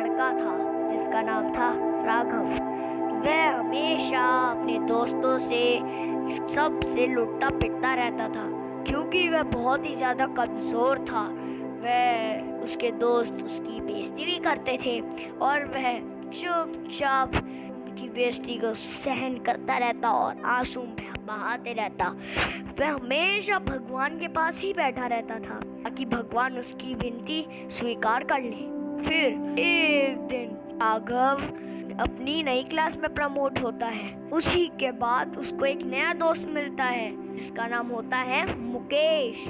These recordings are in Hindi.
लड़का था जिसका नाम था राघव। वह हमेशा अपने दोस्तों से सबसे लुटता पिटता रहता था क्योंकि वह बहुत ही ज़्यादा कमज़ोर था। वह उसके दोस्त उसकी बेइज्जती भी करते थे और वह चुपचाप उनकी बेइज्जती को सहन करता रहता और आंसू बहाते रहता। वह हमेशा भगवान के पास ही बैठा रहता था ताकि भगवान उसकी विनती स्वीकार कर ले। फिर एक दिन राघव अपनी नई क्लास में प्रमोट होता है। उसी के बाद उसको एक नया दोस्त मिलता है जिसका नाम होता है मुकेश।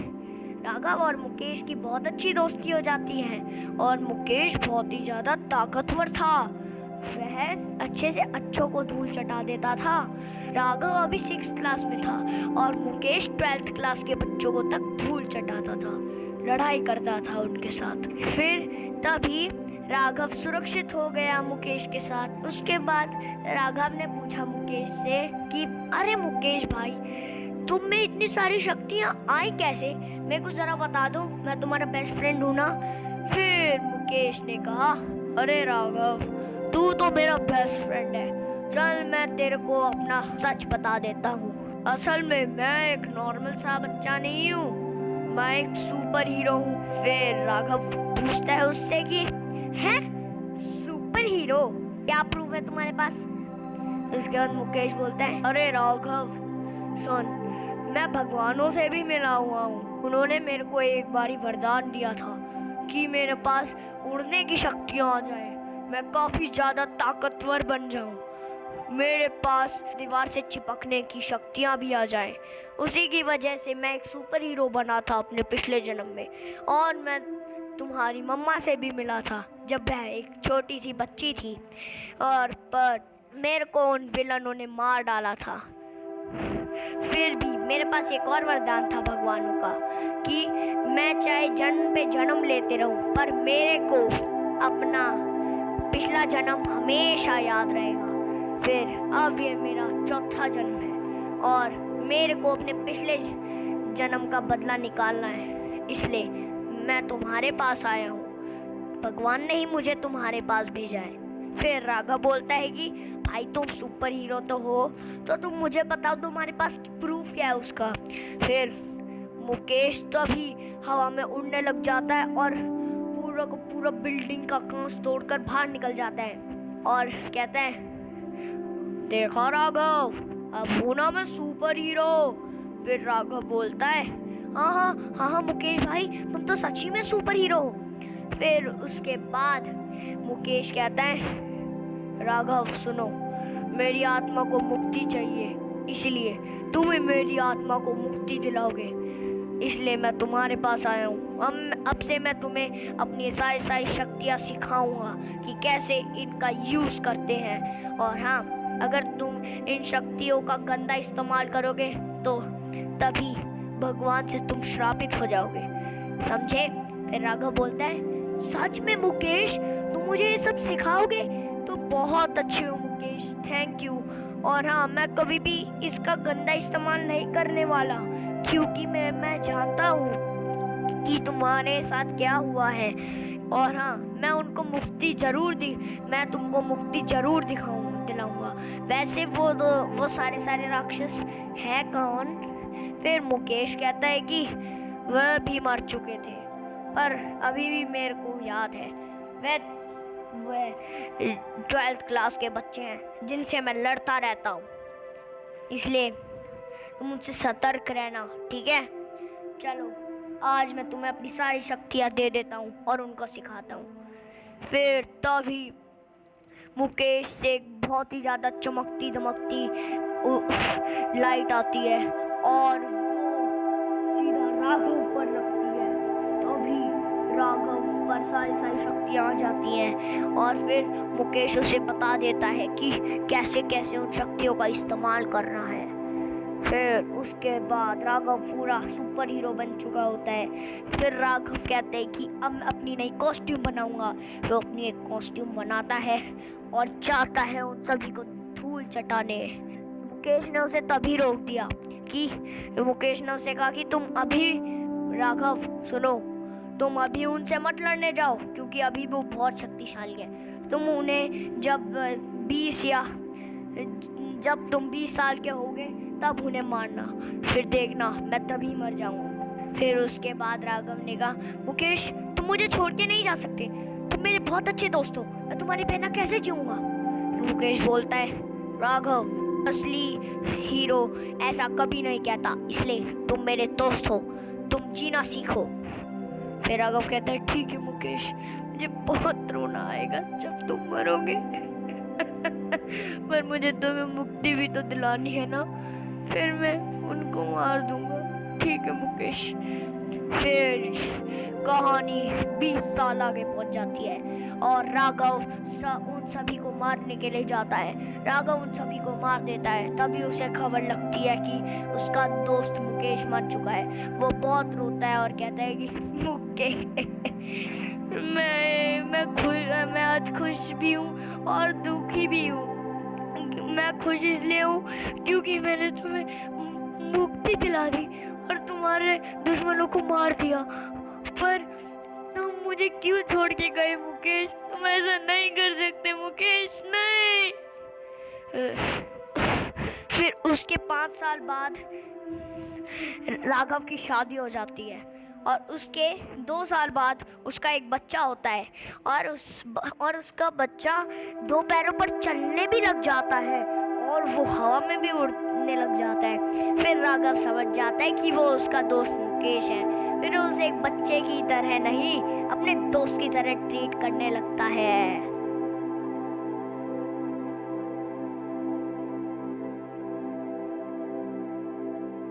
राघव और मुकेश की बहुत अच्छी दोस्ती हो जाती है और मुकेश बहुत ही ज़्यादा ताकतवर था। वह अच्छे से अच्छों को धूल चटा देता था। राघव अभी 6th क्लास में था और मुकेश 12th क्लास के बच्चों को तक धूल चटाता था, लड़ाई करता था उनके साथ। फिर तभी राघव सुरक्षित हो गया मुकेश के साथ। उसके बाद राघव ने पूछा मुकेश से कि अरे मुकेश भाई, तुम में इतनी सारी शक्तियाँ आई कैसे? मेरे को जरा बता दो, मैं तुम्हारा बेस्ट फ्रेंड हूँ ना। फिर मुकेश ने कहा अरे राघव, तू तो मेरा बेस्ट फ्रेंड है, चल मैं तेरे को अपना सच बता देता हूँ। असल में मैं एक नॉर्मल सा बच्चा नहीं हूँ, मैं एक सुपर हीरो हूँ। फिर राघव पूछता है उससे कि हैं सुपर हीरो, क्या प्रूफ है तुम्हारे पास? उसके बाद मुकेश बोलता है अरे राघव सुन, मैं भगवानों से भी मिला हुआ हूँ। उन्होंने मेरे को एक बारी वरदान दिया था कि मेरे पास उड़ने की शक्तियाँ आ जाए, मैं काफ़ी ज़्यादा ताकतवर बन जाऊँ, मेरे पास दीवार से चिपकने की शक्तियाँ भी आ जाएं। उसी की वजह से मैं एक सुपर हीरो बना था अपने पिछले जन्म में। और मैं तुम्हारी मम्मा से भी मिला था जब वह एक छोटी सी बच्ची थी, और पर मेरे को उन विलनों ने मार डाला था। फिर भी मेरे पास एक और वरदान था भगवानों का कि मैं चाहे जन्म पे जन्म लेते रहूं पर मेरे को अपना पिछला जन्म हमेशा याद रहेगा। फिर अब ये मेरा चौथा जन्म है और मेरे को अपने पिछले जन्म का बदला निकालना है, इसलिए मैं तुम्हारे पास आया हूँ। भगवान ने ही मुझे तुम्हारे पास भेजा है। फिर राघव बोलता है कि भाई तुम सुपर हीरो तो हो, तो तुम मुझे बताओ तुम्हारे पास प्रूफ क्या है उसका। फिर मुकेश तो अभी हवा में उड़ने लग जाता है और पूरा का पूरा बिल्डिंग का कांच तोड़कर बाहर निकल जाता है और कहता है देखा राघव, अब हूँ ना मैं सुपर हीरो। फिर राघव बोलता है हाँ मुकेश भाई, तुम तो सच्ची में सुपर हीरो हो। फिर उसके बाद मुकेश कहता है राघव सुनो, मेरी आत्मा को मुक्ति चाहिए, इसलिए तुम ही मेरी आत्मा को मुक्ति दिलाओगे, इसलिए मैं तुम्हारे पास आया हूँ। अब से मैं तुम्हें अपनी सारी शक्तियाँ सिखाऊंगा कि कैसे इनका यूज़ करते हैं। और हाँ, अगर तुम इन शक्तियों का गंदा इस्तेमाल करोगे तो तभी भगवान से तुम श्रापित हो जाओगे, समझे? फिर राघव बोलता है सच में मुकेश, तुम मुझे ये सब सिखाओगे? तो बहुत अच्छे हो मुकेश, थैंक यू। और हाँ, मैं कभी भी इसका गंदा इस्तेमाल नहीं करने वाला, क्योंकि मैं जानता हूँ कि तुम्हारे साथ क्या हुआ है। और हाँ, मैं तुमको मुक्ति जरूर दिलाऊंगा। वैसे वो सारे राक्षस हैं कौन? फिर मुकेश कहता है कि वह भी मर चुके थे, पर अभी भी मेरे को याद है, वह 12th क्लास के बच्चे हैं जिनसे मैं लड़ता रहता हूँ, इसलिए तुम मुझसे सतर्क रहना, ठीक है? चलो, आज मैं तुम्हें अपनी सारी शक्तियाँ दे देता हूँ और उनको सिखाता हूँ। फिर तभी मुकेश से एक बहुत ही ज़्यादा चमकती दमकती लाइट आती है और वो सीधा राघव पर लगती है। तभी राघव पर सारी शक्तियाँ आ जाती हैं और फिर मुकेश उसे बता देता है कि कैसे कैसे उन शक्तियों का इस्तेमाल करना है। फिर उसके बाद राघव पूरा सुपर हीरो बन चुका होता है। फिर राघव कहते हैं कि अब मैं अपनी नई कॉस्ट्यूम बनाऊंगा। वो अपनी एक कॉस्ट्यूम बनाता है और जाता है उन सभी को धूल चटाने। मुकेश ने उसे तभी रोक दिया कि मुकेश ने उसे कहा कि तुम अभी, राघव सुनो, तुम अभी उनसे मत लड़ने जाओ क्योंकि अभी वो बहुत शक्तिशाली है। तुम उन्हें जब तुम 20 साल के होगे तब उन्हें मारना, फिर देखना मैं तभी मर जाऊंगा। फिर उसके बाद राघव ने कहा, मुकेश तुम मुझे छोड़ के नहीं जा सकते, तुम मेरे बहुत अच्छे दोस्त हो, मैं तुम्हारे बिना कैसे जीऊंगा। मुकेश बोलता है, राघव असली हीरो ऐसा कभी नहीं कहता, इसलिए तुम मेरे दोस्त हो, तुम जीना सीखो। फिर राघव कहता है, ठीक है मुकेश, मुझे बहुत रोना आएगा जब तुम मरोगे पर मुझे तुम्हें मुक्ति भी तो दिलानी है ना, फिर मैं उनको मार दूंगा। ठीक है मुकेश। फिर कहानी 20 साल आगे पहुंच जाती है और राघव उन सभी को मारने के लिए जाता है। राघव उन सभी को मार देता है। तभी उसे खबर लगती है कि उसका दोस्त मुकेश मर चुका है। वो बहुत रोता है और कहता है कि मुकेश मैं आज खुश भी हूँ और दुखी भी हूँ। मैं खुश इसलिए हूँ क्योंकि मैंने तुम्हें मुक्ति दिला दी और तुम्हारे दुश्मनों को मार दिया, पर तुम मुझे क्यों छोड़ के गए मुकेश? तुम ऐसा नहीं कर सकते मुकेश, नहीं। फिर उसके 5 साल बाद राघव की शादी हो जाती है और उसके 2 साल बाद उसका एक बच्चा होता है और उसका बच्चा 2 पैरों पर चलने भी लग जाता है और वो हवा में भी उड़ने लग जाता है। फिर राघव समझ जाता है कि वो उसका दोस्त मुकेश है। फिर उसे एक बच्चे की तरह नहीं, अपने दोस्त की तरह ट्रीट करने लगता है।